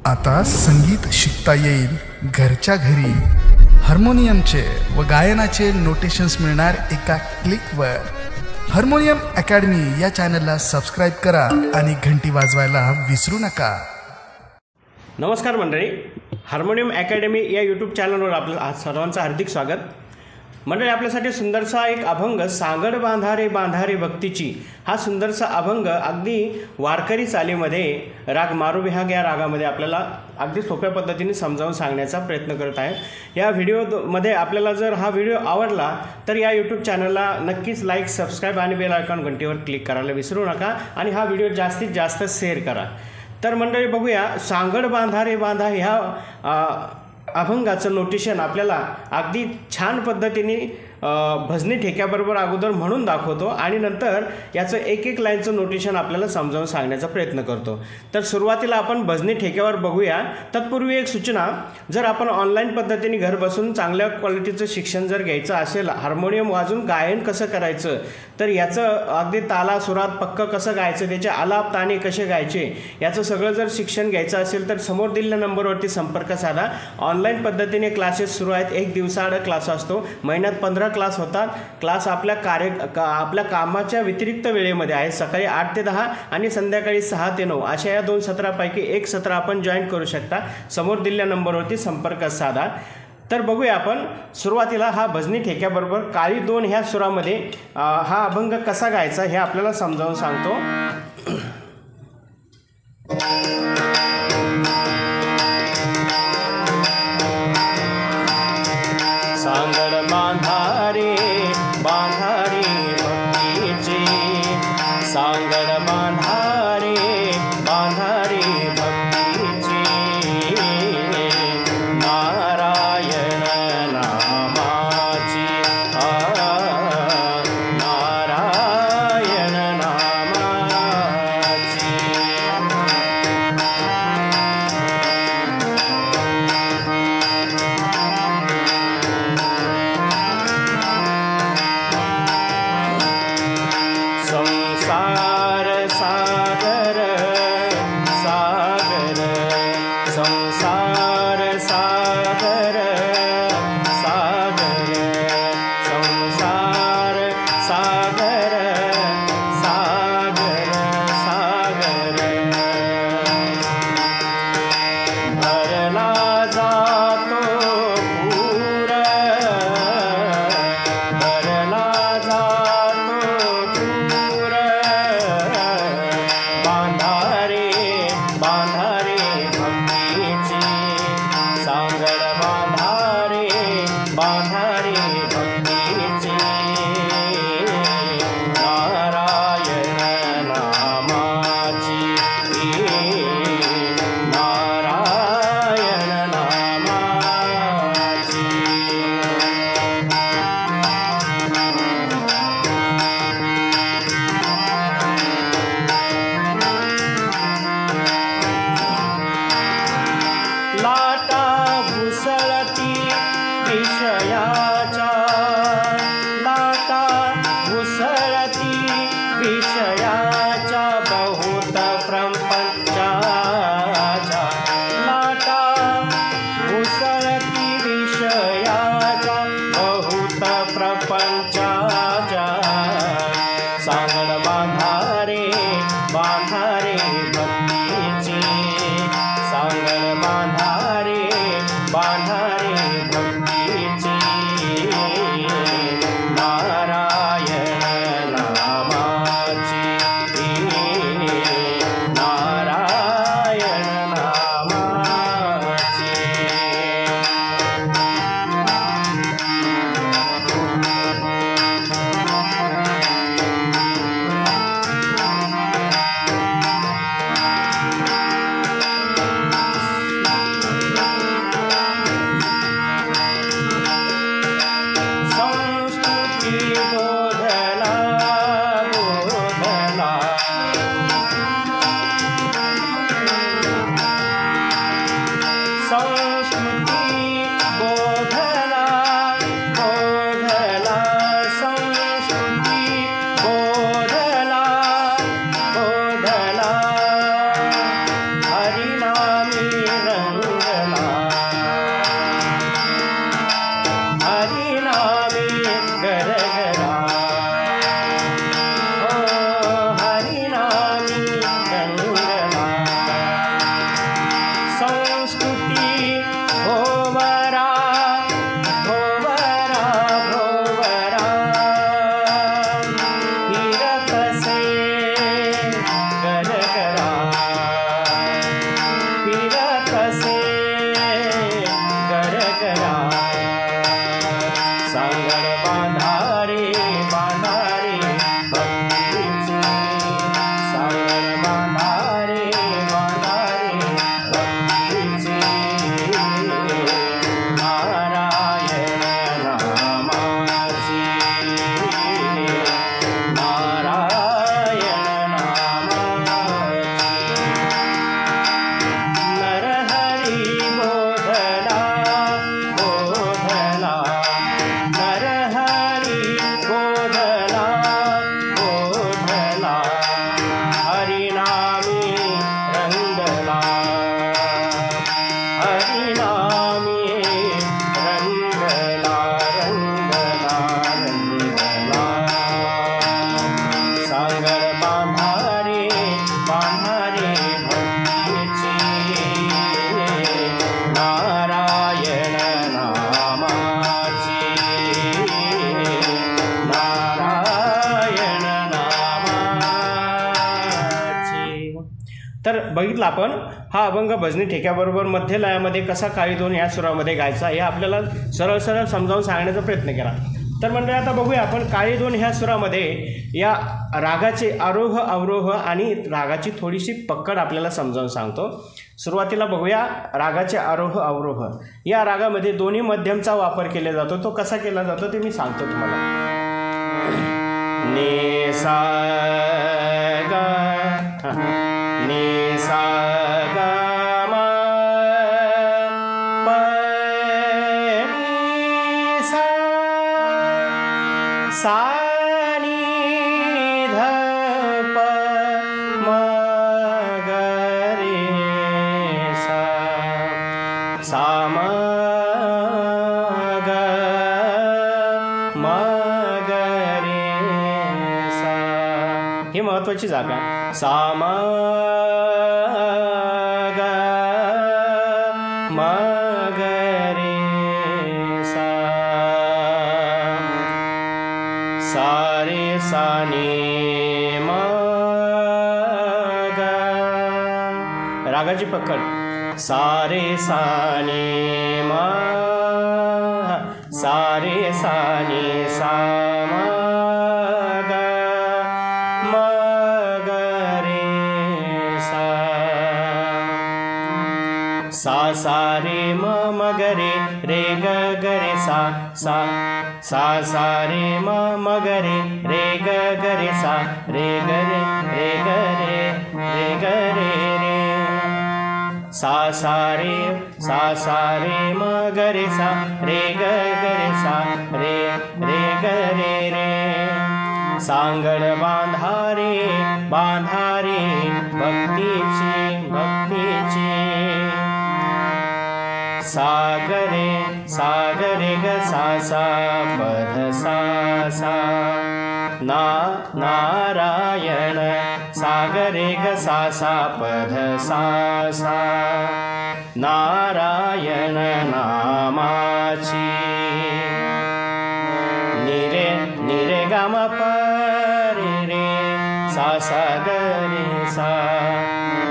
आता संगीत शिकता येईल घरच्या घरी। हार्मोनियमचे व गायनाचे नोटेशन्स मिळणार एका क्लिकवर। हार्मोनियम अकॅडमी या चॅनलला सबस्क्राइब करा आणि घंटी वाजवायला विसरू नका। नमस्कार मंडळी, हार्मोनियम अकॅडमी या यूट्यूब चॅनलवर आपलं सर्वांचं हार्दिक स्वागत। मंडळी, आपल्यासाठी सुंदरसा एक अभंग सांगड बांधारे बांधारे भक्तीची हा सुंदरसा अभंग अगदी वारकरी चालीमध्ये राग मारुबिहाग या रागामध्ये आपल्याला अगदी सोप्या पद्धतीने समजावून सांगण्याचा प्रयत्न करत आहे। या व्हिडिओमध्ये आपल्याला जर हा व्हिडिओ आवडला तर या यूट्यूब चॅनलला नक्कीच लाईक, सबस्क्राईब आणि बेल आयकॉन घंटीवर क्लिक करायला विसरू नका आणि हा व्हिडिओ जास्तीत जास्त शेअर करा। तर मंडळी बघूया, सांगड बांधारे बांधा ह्या अभंगाचं नोटेशन आपल्याला अगदी छान पद्धतीने भजनी ठेक्याबरोबर अगोदर म्हणून दाखवतो आणि नंतर याचं एक एक लाईनचं नोटेशन आपल्याला समजावून सांगण्याचा प्रयत्न करतो। तर सुरुवातीला आपण भजनी ठेक्यावर बघूया। तत्पूर्वी एक सूचना, जर आपण ऑनलाईन पद्धतीने घर बसून चांगल्या क्वालिटीचं शिक्षण जर घ्यायचं असेल, हार्मोनियम वाजून गायन कसं करायचं, तर याचं अगदी ताला सुरात पक्क कसं गायचं, त्याचे आलाप ताने कसे गायचे, याचं सगळं जर शिक्षण घ्यायचं असेल तर समोर दिलेल्या नंबरवरती संपर्क साधा। ऑनलाईन पद्धतीने क्लासेस सुरू आहेत। एक दिवसाआड क्लास असतो, महिन्यात 15 क्लास होतात। क्लास आपल्या कामाच्या व्यतिरिक्त वेळेमध्ये आहे, सकाळी 8 ते 10 आणि संध्याकाळी 6 ते 9 अशा या 2 सत्रापैकी एक सत्र आपण जॉईन करू शकता। समोर दिलेल्या नंबरवरती संपर्क साधा। तर बघूया आपण सुरुवातीला हा भजनी ठेक्याबरोबर काळी 2 ह्या सुरामध्ये हा अभंग कसा गायचा हे आपल्याला समजावून सांगतो। सांगड बांधारे बांधारे भक्तीचे, सांगड बांधारे बांधारे भक्तीचे, नारायण नामाची नारायण नामाची। बघितलं आपण हा अभंग भजनी ठेक्याबरोबर मध्य लयामध्ये कसा काळी दोन या सुरामध्ये गायचा हे आपल्याला सरळ सरळ समजावून सांगण्याचा प्रयत्न केला. तर मंडळी आता बघूया आपण काळी दोन ह्या सुरामध्ये या रागाचे आरोह अवरोह आणि रागाची थोडीशी पकड आपल्याला समजावून सांगतो. सुरुवातीला बघूया रागाचे आरोह अवरोह. या रागामध्ये दोन्ही मध्यमचा वापर केला जातो. तो कसा केला जातो ते मी सांगतो तुम्हाला. ने सा गा ने सा गा मा प नी सा सा नी ध प म ग रे सा सा म ग म ग रे सा. ही महत्त्वाची जागा. सा म ग म ग रे सा सा रे सा नी म ग. रागाची पकड. सा रे सा नी म सा रे सा नी सा म ग म ग रे सा सा सा रे म म ग रे ग ग रे सा सा सा सा रे म म ग रे ग ग रे सा रे ग रे ग रे ग रे रे सा सा रे म ग रे सा रे ग ग रे सा रे ग रे रे. सांगड बांधारे बांधारे भक्तीची भक्तीची. सागरे सागरे ग सा सा पध सा सा ना नारायण सागरे ग सा सा पध सा सा नारायण नामाची. निरे निरे ग म प रे रे सा सा ग रे सा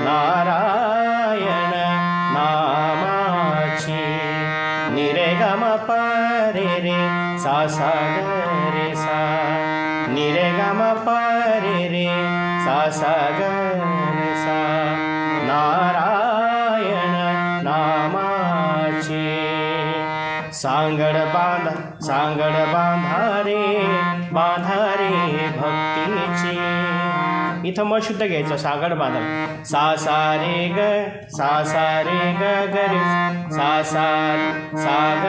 नारायण नामाची. निरे ग म प रे रे सा सा ग रे सा निरे ग म प रे रे सा सा ग रे सा नारायण नामाची. सांगड बांधारे बांधारे भक्तीची. इथं म शुद्ध घ्यायचं. सांगड बांधा सा सा रे ग सा सा रे ग ग रे सा सा सा ग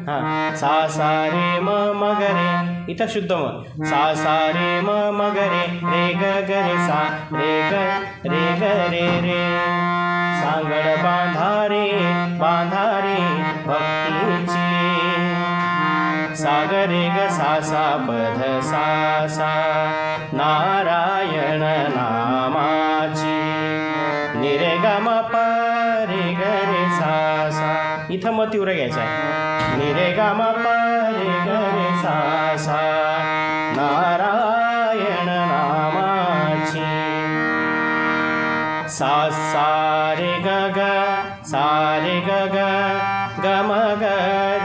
हां सा सा रे म म ग रे. इथं शुद्ध म सा सा रे म म ग रे ग ग रे सा रे ग रे रे. सांगड बांधारे बांधारे भक्तीची. सागरे ग सा सा पध सा सा नारायण नामाची. निरे ग म प रे ग रे सा सा. इथं म तीव्र घ्यायचं आहे. निरे ग म प रे ग रे सा सा नारायण नामाची. सा सा रे ग ग सा रे ग ग ग म ग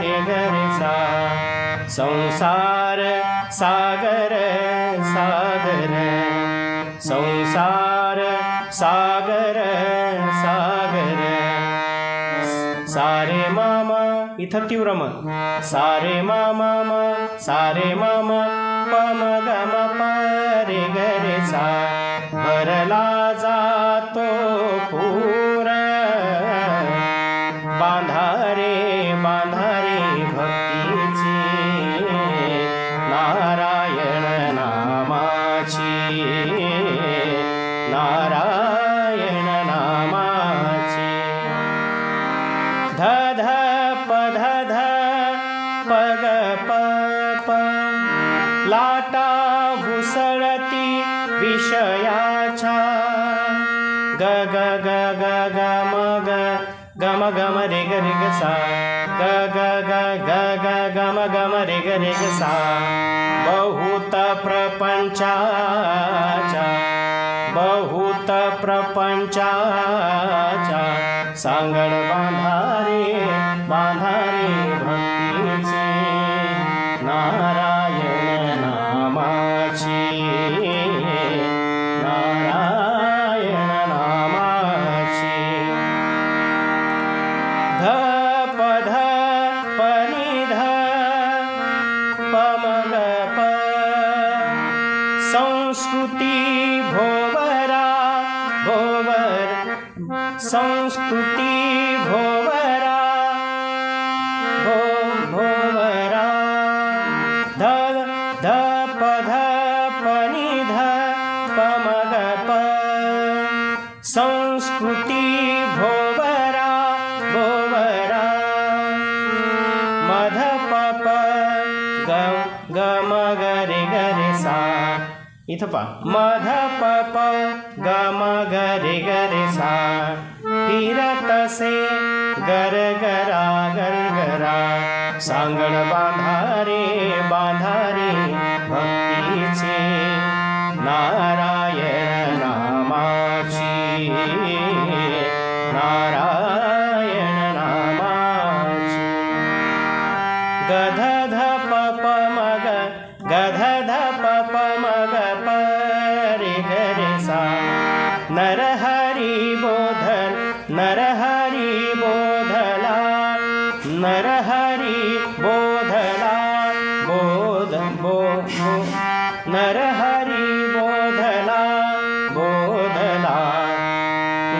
रे ग रे सा. संसार सागर सागर संसार सागर सागर. सारे मामा इथं तीव्र म सारे मामा म सारे मामा प म ग म प रे ग रे सा. भरला जातो पूर बांधारे बांधारे भक्तीची. नारायण नामाची नारायण नामाची. ध ध प ध ध प ग प प. लाटा घुसळती विषयाच्या. ग ग ग ग ग म ग ग म ग म रे ग रे ग सा. ग ग ग ग ग ग म ग म रे ग रे ग सा. बहुत प्रपंचाच्या बहुत पंचाचा सांगड बांधारे भक्तीची नारायण नामाची ध पध पनी ध पमग प संस्कृती भोवरा संस्कृती भोवरा भोवरा ध ध पध पनी ध पमग प संस्कृती भोवरा मध पप गम गरे गरे सा इथं पा मध पप गम गरे गरे सा फिरतसे गरगरा गरगरा सांगड बांधारे भक्तीची नारायण नामाची नारायण नामाची गध ध पप मग गध ध पप मग प रे गरे सा नरहरी बोधला नरहरी बोधला नरहरी बोधला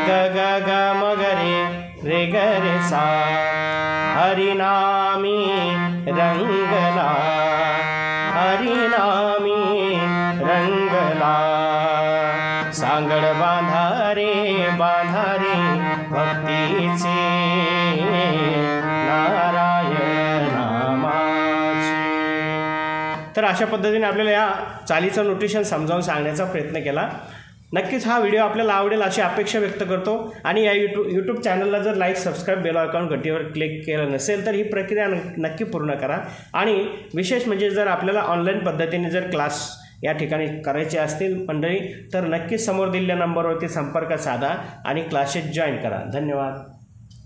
ग ग ग मगरे रे गरे सा हरिनामी रंगला सांगड बांधारे भक्तीचे नारायण नामाचे। तर अशा पद्धतीने आपल्याला या चालीचं नोटेशन समजावून सांगण्याचा प्रयत्न केला। नक्कीच हा व्हिडिओ आपल्याला आवडेल अशी अपेक्षा व्यक्त करतो आणि या यूट्यूब चॅनलला जर लाईक सबस्क्राईब बेल आयकॉन घंटीवर क्लिक केलं नसेल तर ही प्रक्रिया नक्की पूर्ण करा। आणि विशेष म्हणजे जर आपल्याला ऑनलाईन पद्धतीने जर क्लास या ठिकाणी करायचे असतील मंडळी तर नक्कीच समोर दिलेल्या नंबरवरती संपर्क साधा आणि क्लासेस जॉईन करा। धन्यवाद।